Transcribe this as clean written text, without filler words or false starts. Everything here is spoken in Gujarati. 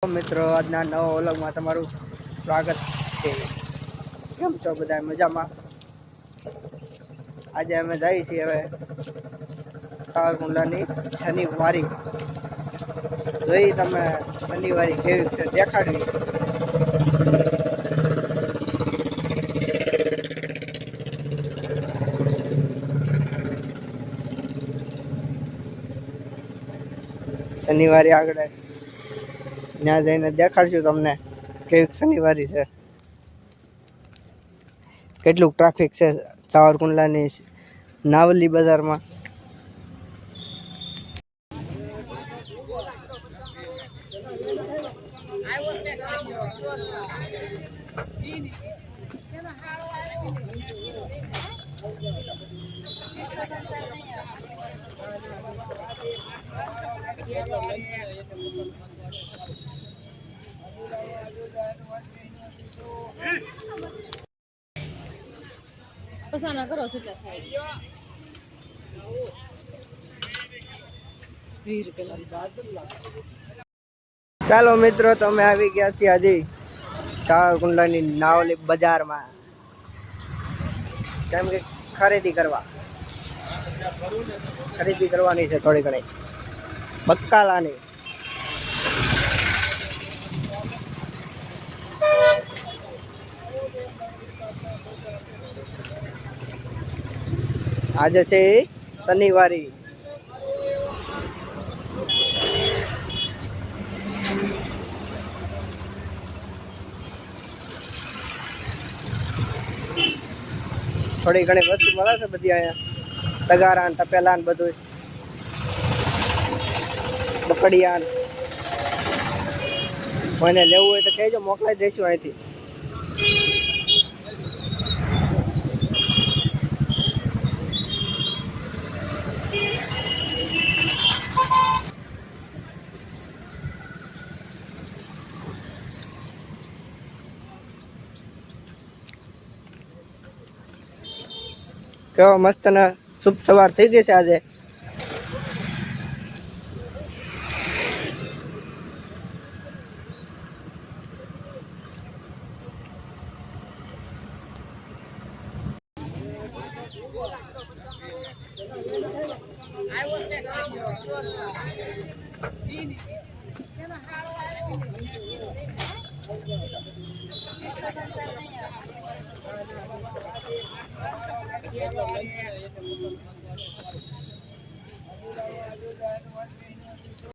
મિત્રો આજના નવા વ્લોગમાં તમારું સ્વાગત છે। કેમ છો બધા મજામાં? આજે અમે જઈએ છીએ હવે સાવરકુંડલાની શનિવારી। જોઈ તમે શનિવારી કેવી છે દેખાડવી। શનિવારી આગળ ત્યાં જઈને દેખાડશું તમને કેવી શનિવારી છે, કેટલું ટ્રાફિક છે સાવરકુંડલાની નાવલી બજારમાં। પસાના કરો છો ચાલો મિત્રો, તમે આવી ગયા છીએ આજે સાવરકુંડલાની નાવલી બજારમાં, કેમ કે ખરીદી કરવાની છે થોડી ઘણી બક્કાલાની। આજે છે શનિવારી। થોડી ઘણી વસ્તુ મળે છે બધી અહીંયા, તગારા તપેલા ને બધું, બકડિયા। કોઈને લેવું હોય તો કહેજો, મોકલાઈ દઈશું અહીંથી। કેવો મસ્ત ને શુભ સવાર થઈ ગઈ છે આજે।